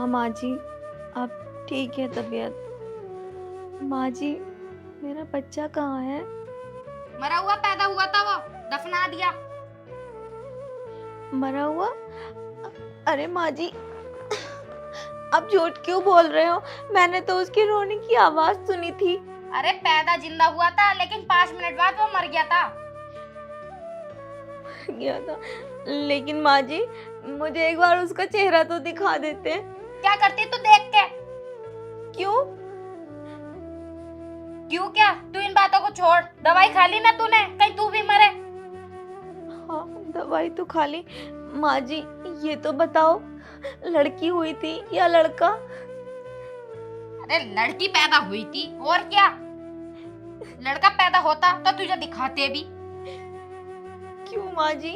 हाँ माँ जी, अब ठीक है तबीयत। माँ जी, मेरा बच्चा कहाँ है? मरा हुआ पैदा हुआ था, वो दफना दिया। मरा हुआ? अरे माँ जी, आप झूठ क्यों बोल रहे हो? मैंने तो उसके रोने की आवाज सुनी थी। अरे पैदा जिंदा हुआ था, लेकिन 5 मिनट बाद वो मर गया था। गया था, लेकिन माँ जी मुझे एक बार उसका चेहरा तो दिखा देते। क्या करती तू देख के? क्यों? क्यों क्या? तू इन बातों को छोड़, दवाई खा ली ना तूने, कहीं तू भी मरे। हाँ, दवाई तो खा ली। माँ जी ये तो बताओ, लड़की हुई थी या लड़का? अरे लड़की पैदा हुई थी, और क्या। लड़का पैदा होता तो तुझे दिखाते भी। क्यों माँ जी,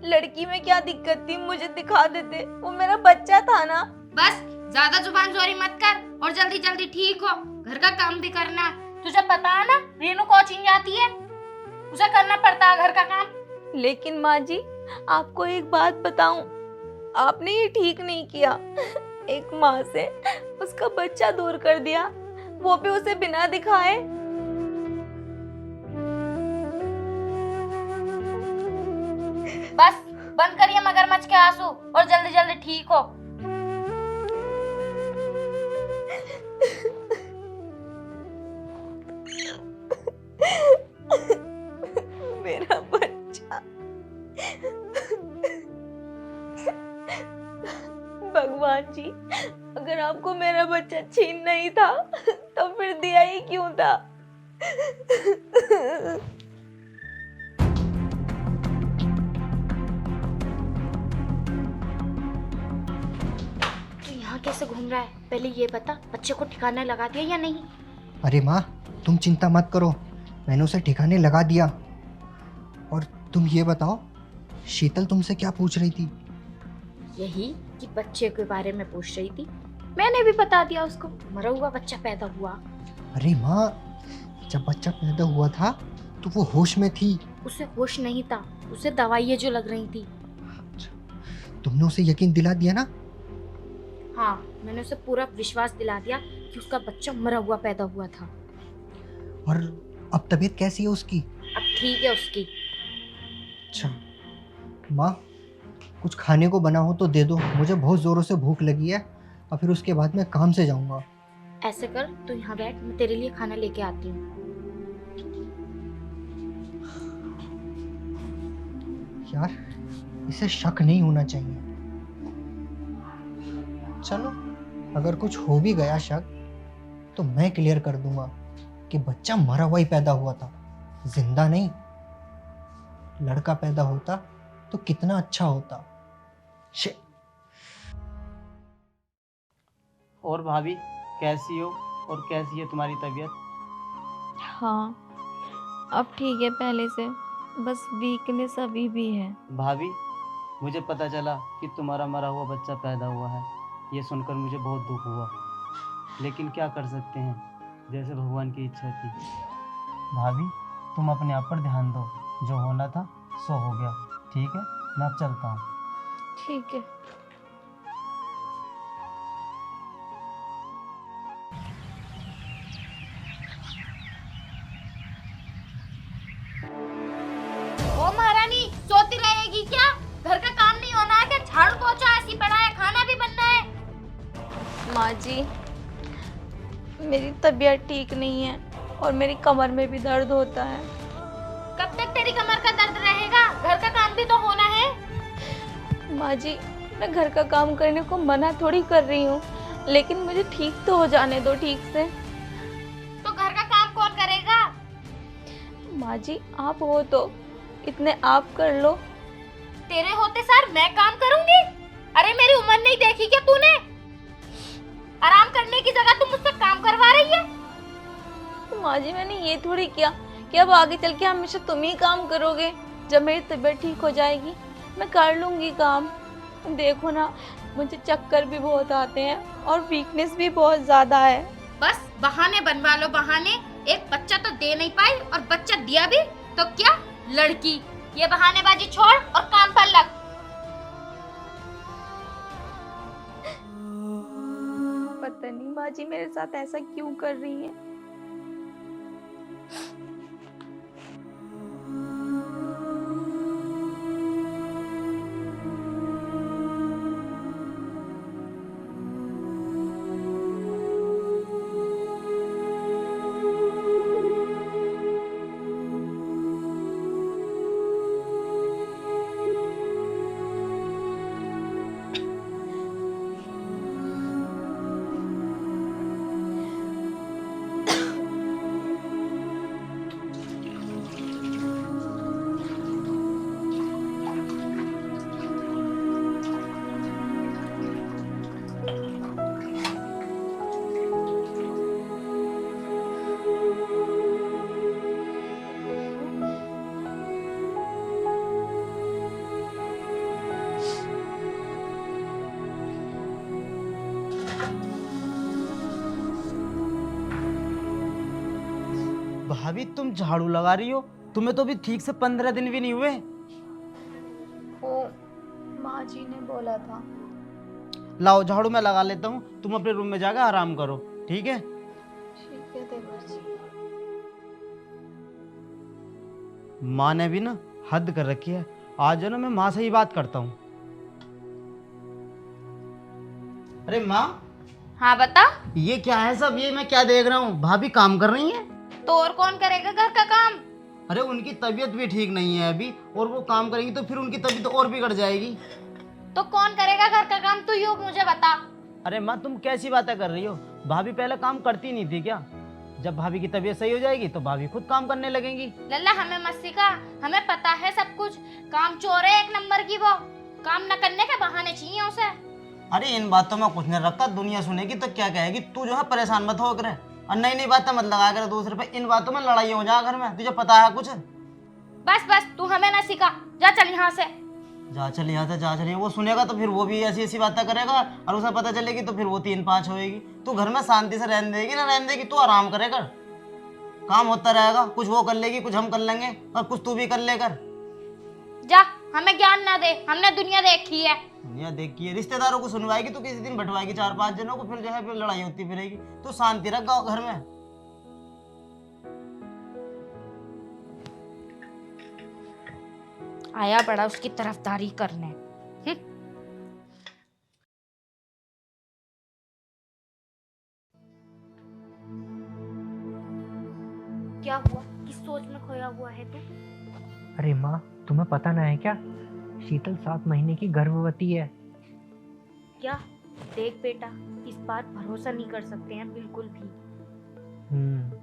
लड़की में क्या दिक्कत थी? मुझे दिखा देते, वो मेरा बच्चा था ना। बस ज्यादा जुबान जोरी मत कर, और जल्दी जल्दी ठीक हो। घर का काम भी करना। तुझे पता है ना, रीनू कोचिंग जाती है, उसे करना पड़ता है घर का काम। लेकिन माँ जी आपको एक बात बताऊं, आपने ये ठीक नहीं किया। एक माँ से उसका बच्चा दूर कर दिया, वो भी उसे बिना दिखाए। बस बंद करिए मगरमच्छ के आंसू, और जल्दी जल्दी ठीक हो। मेरा बच्चा। भगवान जी, अगर आपको मेरा बच्चा छीन नहीं था तो फिर दिया ही क्यों था? तू यहाँ कैसे घूम रहा है? पहले ये बता, बच्चे को ठिकाना लगा दिया या नहीं? अरे माँ, तुम चिंता मत करो, मैंने उसे ठिकाने लगा दिया। और तुम ये बताओ, शीतल तुमसे क्या पूछ रही थी? यही कि बच्चे के बारे में पूछ रही थी। मैंने भी बता दिया उसको, मरा हुआ बच्चा पैदा हुआ। अरे माँ, जब बच्चा पैदा हुआ था तो वो होश में थी। उसे होश नहीं था, उसे दवाइयाँ जो लग रही थी। तुमने उसे यकीन दिला दिया ना? हाँ, मैंने उसे पूरा विश्वास दिला दिया कि उसका बच्चा मरा हुआ पैदा हुआ था। और अब तबीयत कैसी है उसकी? अब ठीक है उसकी। अच्छा माँ, कुछ खाने को बना हो तो दे दो, मुझे बहुत ज़ोरों से भूख लगी है, और फिर उसके बाद मैं काम से जाऊँगा। ऐसे कर, तू यहाँ बैठ, मैं तेरे लिए खाना लेके आती हूँ। यार, इसे शक नहीं होना चाहिए। चलो, अगर कुछ हो भी गया शक तो मैं क्लियर कर दूंगा कि बच्चा मरा हुआ ही पैदा हुआ था, जिंदा नहीं। लड़का पैदा होता तो कितना अच्छा होता। शे। और भाभी कैसी हो, और कैसी है तुम्हारी तबीयत? हाँ, अब ठीक है पहले से, बस वीकनेस अभी भी है। भाभी, मुझे पता चला कि तुम्हारा मरा हुआ बच्चा पैदा हुआ है। ये सुनकर मुझे बहुत दुख हुआ, लेकिन क्या कर सकते हैं, जैसे भगवान की इच्छा थी। भाभी, तुम अपने आप पर ध्यान दो, जो होना था सो हो गया। ठीक है, मैं अब चलता हूँ। ठीक है। ओ महारानी, सोती रहेगी क्या? घर का काम नहीं होना है क्या? झाड़ू पोछा ऐसी पड़ा है, खाना भी बनना है। माँ जी, मेरी तबीयत ठीक नहीं है और मेरी कमर में भी दर्द होता है। कब तक तेरी कमर का दर्द रहेगा? घर का काम भी तो होना है। माँ जी, मैं घर का काम करने को मना थोड़ी कर रही हूँ, लेकिन मुझे ठीक तो हो जाने दो ठीक से। तो घर का काम कौन करेगा? माँ जी, आप हो तो इतने आप कर लो। तेरे होते सार मैं काम करूंगी? अरे मेरी उम्र नहीं देखी क्या तूने? आराम करने की जगह तुम मुझसे काम करवा रही है। माँ जी, मैंने ये थोड़ी किया कि अब आगे चल के हमेशा तुम ही काम करोगे। जब मेरी तबीयत ठीक हो जाएगी मैं कर लूंगी काम। देखो ना, मुझे चक्कर भी बहुत आते हैं और वीकनेस भी बहुत ज्यादा है। बस बहाने बनवा लो, बहाने। एक बच्चा तो दे नहीं पाई, और बच्चा दिया भी तो क्या, लड़की। ये बहानेबाजी छोड़ और काम पर लग। माँ जी मेरे साथ ऐसा क्यों कर रही हैं? भाभी तुम झाड़ू लगा रही हो? तुम्हें तो अभी ठीक से 15 दिन भी नहीं हुए। वो माँ जी ने बोला था। लाओ झाड़ू मैं लगा लेता हूँ, तुम अपने रूम में जाकर आराम करो, ठीक है? ठीक है देवर जी। माँ ने भी ना हद कर रखी है। आज ना मैं माँ से ही बात करता हूँ। अरे माँ, हाँ बता। ये क्या है सब? ये मैं क्या देख रहा हूँ? भाभी काम कर रही है। तो और कौन करेगा घर का काम? अरे उनकी तबीयत भी ठीक नहीं है अभी, और वो काम करेंगी तो फिर उनकी तबीयत और बिगड़ जाएगी। तो कौन करेगा घर का काम? तू यूँ मुझे बता। अरे माँ तुम कैसी बातें कर रही हो? भाभी पहले काम करती नहीं थी क्या? जब भाभी की तबीयत सही हो जाएगी तो भाभी खुद काम करने लगेंगी। लल्ला हमें मत सिखा, हमें पता है सब कुछ। काम चोर है एक नंबर की वो, काम न करने के बहाने चाहिए उसे। अरे इन बातों में कुछ नहीं रखा, दुनिया सुनेगी तो क्या कहेगी। तू जो है परेशान मत हो करे, और नई नई बातें मत लगा कर दूसरे पे। इन बातों में लड़ाई हो जाए घर में, तुझे पता है कुछ? बस बस तू हमें न सिखा, जा चल यहाँ से। जा चल यहाँ से, जा चलिए। वो सुनेगा तो फिर वो भी ऐसी ऐसी बातें करेगा, और उसे पता चलेगी तो फिर वो 3-5 होएगी। तू घर में शांति से रहने देगी ना रहने देगी? तू आराम करेगा, काम होता रहेगा। कुछ वो कर लेगी, कुछ हम कर लेंगे, और कुछ तू भी कर लेकर। जा, हमें ज्ञान ना दे, हमने दुनिया देखी है। दुनिया देखी है, रिश्तेदारों को सुनवाएगी तो किसी दिन बंटवाएगी 4-5 जनों को, फिर जो है फिर लड़ाई होती फिरेगी। तू शांति रख गाँव घर में। आया बड़ा उसकी तरफदारी करने। क्या हुआ? किस सोच में खोया हुआ है तू? अरे माँ, तुम्हें पता ना है क्या? शीतल 7 महीने की गर्भवती है। क्या? देख बेटा, इस बात भरोसा नहीं कर सकते हैं बिल्कुल भी।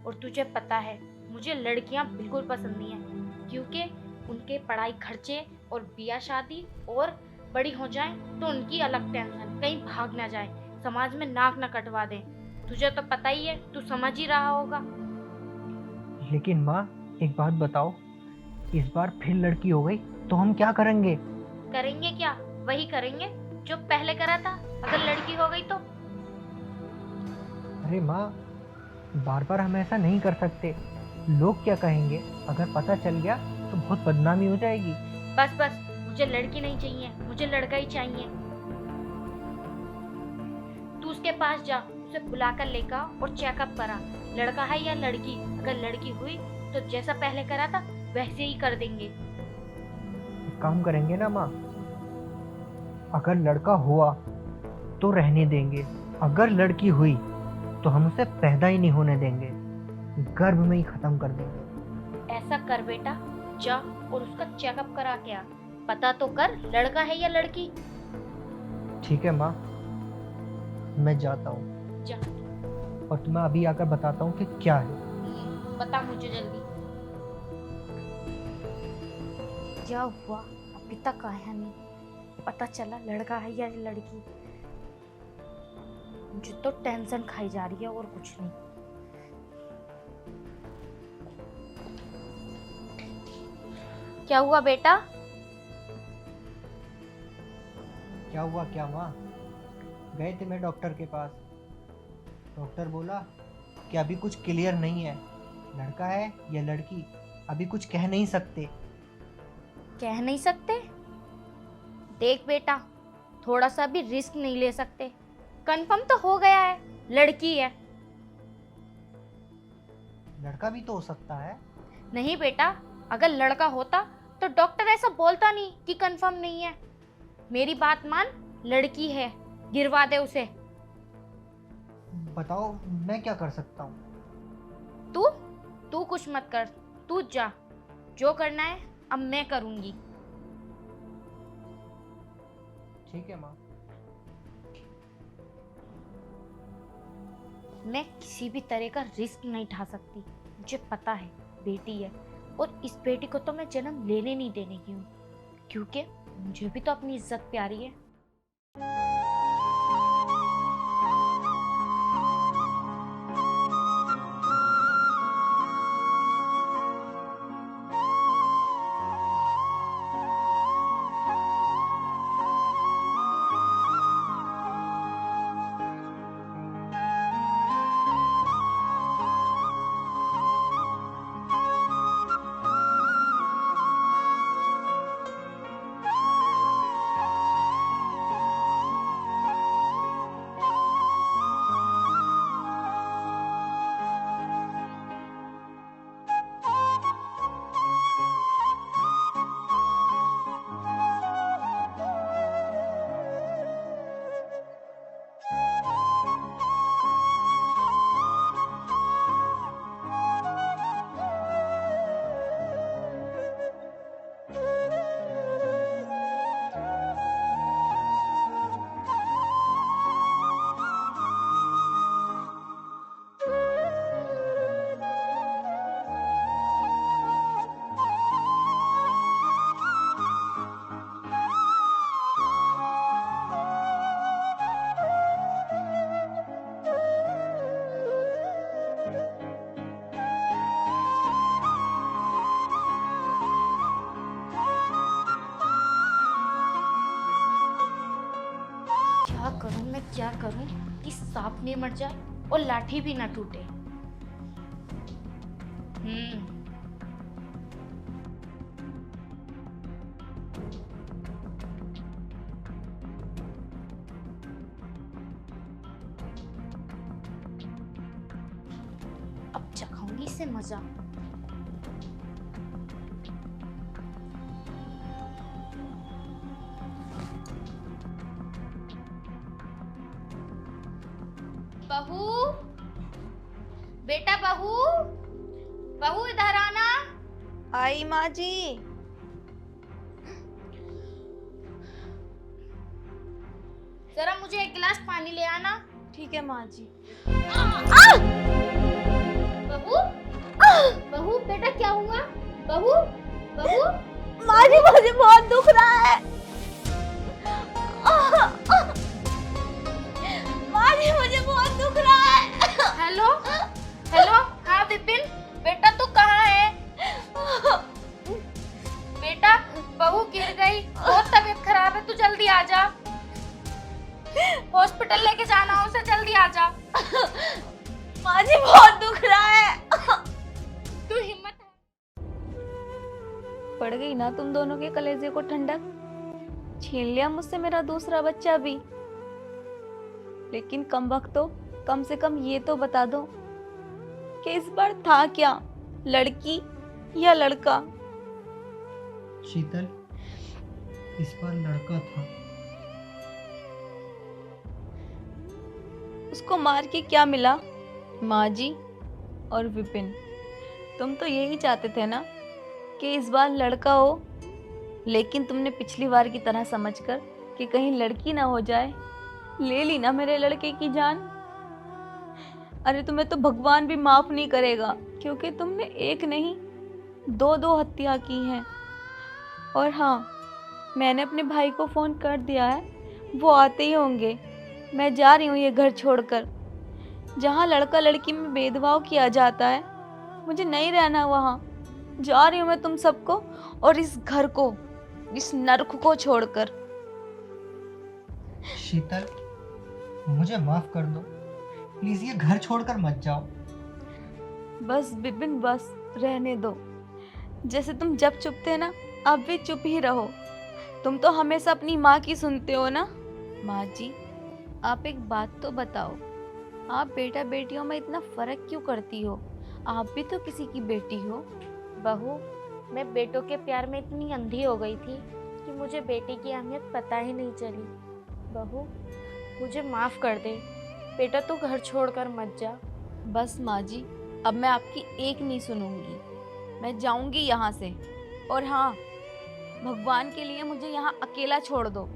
और तुझे पता है मुझे लड़कियां बिल्कुल पसंद नहीं है, क्योंकि उनके पढ़ाई खर्चे और बिया शादी, और बड़ी हो जाए तो उनकी अलग टेंशन, कहीं भाग ना जाए, समाज में नाक ना कटवा दे। तुझे तो पता ही है, तू समझ ही रहा होगा। लेकिन माँ, एक बात बताओ, इस बार फिर लड़की हो गई तो हम क्या करेंगे? करेंगे क्या? वही करेंगे जो पहले करा था। अगर लड़की हो गई तो? अरे माँ, बार बार हम ऐसा नहीं कर सकते। लोग क्या कहेंगे? अगर पता चल गया तो बहुत बदनामी हो जाएगी। बस बस, मुझे लड़की नहीं चाहिए, मुझे लड़का ही चाहिए। तू उसके पास जा, उसे बुलाकर लेकर और चेकअप करा, लड़का है या लड़की। अगर लड़की हुई तो जैसा पहले करा था वैसे ही कर देंगे। एक काम करेंगे ना माँ, अगर लड़का हुआ तो रहने देंगे, अगर लड़की हुई तो हम उसे पैदा ही नहीं होने देंगे, गर्भ में ही खत्म कर देंगे। ऐसा कर बेटा, जा और उसका चेकअप करा के आ, पता तो कर लड़का है या लड़की। ठीक है माँ, मैं जाता हूँ। जा, और तुम्हें अभी आकर बताता हूँ कि क्या है। बता मुझे जल्दी। क्या हुआ? अभी तक आया नहीं, पता चला लड़का है या लड़की। मुझे तो टेंशन खाई जा रही है और कुछ नहीं। क्या हुआ बेटा? क्या हुआ क्या माँ? गए थे मैं डॉक्टर के पास। डॉक्टर बोला कि अभी कुछ क्लियर नहीं है, लड़का है या लड़की अभी कुछ कह नहीं सकते। कह नहीं सकते? देख बेटा, थोड़ा सा भी रिस्क नहीं ले सकते। कंफर्म तो हो गया है, लड़की है। लड़का भी तो हो सकता है। नहीं बेटा, अगर लड़का होता तो डॉक्टर ऐसा बोलता नहीं कि कंफर्म नहीं है। मेरी बात मान, लड़की है, गिरवा दे उसे। बताओ मैं क्या कर सकता हूँ? तू कुछ मत कर, तू जा, जो करना है अब मैं करूंगी। ठीक है माँ। मैं किसी भी तरह का रिस्क नहीं उठा सकती। मुझे पता है बेटी है, और इस बेटी को तो मैं जन्म लेने नहीं देने की हूँ, क्योंकि मुझे भी तो अपनी इज्जत प्यारी है। क्या करूं कि सांप नहीं मर जाए और लाठी भी ना टूटे। अब चखाऊंगी इससे मजा। बहू, बेटा बहू, बहू इधर आना। आई माँ जी। जरा मुझे एक गिलास पानी ले आना। ठीक है माँ जी। बहू, बहू बेटा क्या हुआ? बहू, बहू। माँ जी मुझे बहुत दुख रहा है। माँ जी मुझे बहुत दुख रहा है। हेलो, हेलो, हाँ विपिन, बेटा तू कहाँ है? बेटा बहू गिर गई, बहुत तबीयत खराब है, तू जल्दी आ जा। हॉस्पिटल लेके जाना उसे, जल्दी आ जा। माँ जी बहुत दुख रहा है। तू हिम्मत। पड़ गई ना तुम दोनों के कलेजे को ठंडक। छीन लिया मुझसे मेरा दूसरा बच्चा भी। लेकिन कम वक्त तो कम से कम ये तो बता दो कि इस बार था क्या, लड़की या लड़का? शीतल, इस बार लड़का था। उसको मार के क्या मिला माँ जी और विपिन? तुम तो यही चाहते थे ना कि इस बार लड़का हो, लेकिन तुमने पिछली बार की तरह समझकर कि कहीं लड़की ना हो जाए, ले ली ना मेरे लड़के की जान। अरे तुम्हें तो भगवान भी माफ नहीं करेगा, क्योंकि तुमने एक नहीं दो हत्या की हैं। और हाँ, मैंने अपने भाई को फोन कर दिया है, वो आते ही होंगे। मैं जा रही हूँ ये घर छोड़कर। जहाँ लड़का लड़की में भेदभाव किया जाता है, मुझे नहीं रहना वहाँ। जा रही हूँ मैं तुम सबको और इस घर को, इस नरक को छोड़कर। शीतल, मुझे माफ कर दो, प्लीज ये घर छोड़कर मत जाओ। बस विपिन, बस रहने दो। जैसे तुम जब चुप थे ना, अब भी चुप ही रहो। तुम तो हमेशा अपनी माँ की सुनते हो ना। माँ जी, आप एक बात तो बताओ, आप बेटा बेटियों में इतना फर्क क्यों करती हो? आप भी तो किसी की बेटी हो। बहू, मैं बेटों के प्यार में इतनी अंधी हो गई थी कि मुझे बेटे की अहमियत पता ही नहीं चली। बहू, मुझे माफ़ कर दे। बेटा तू घर छोड़कर मत जा। बस माँ जी, अब मैं आपकी एक नहीं सुनूंगी। मैं जाऊंगी यहाँ से। और हाँ, भगवान के लिए मुझे यहाँ अकेला छोड़ दो।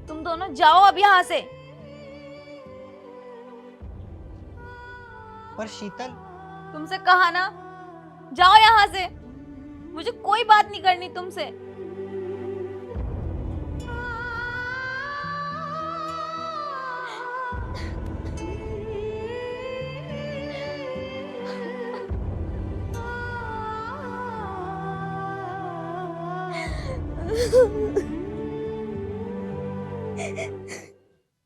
तुम दोनों जाओ अब यहाँ से। पर शीतल, तुमसे कहा ना, जाओ यहाँ से। मुझे कोई बात नहीं करनी तुमसे।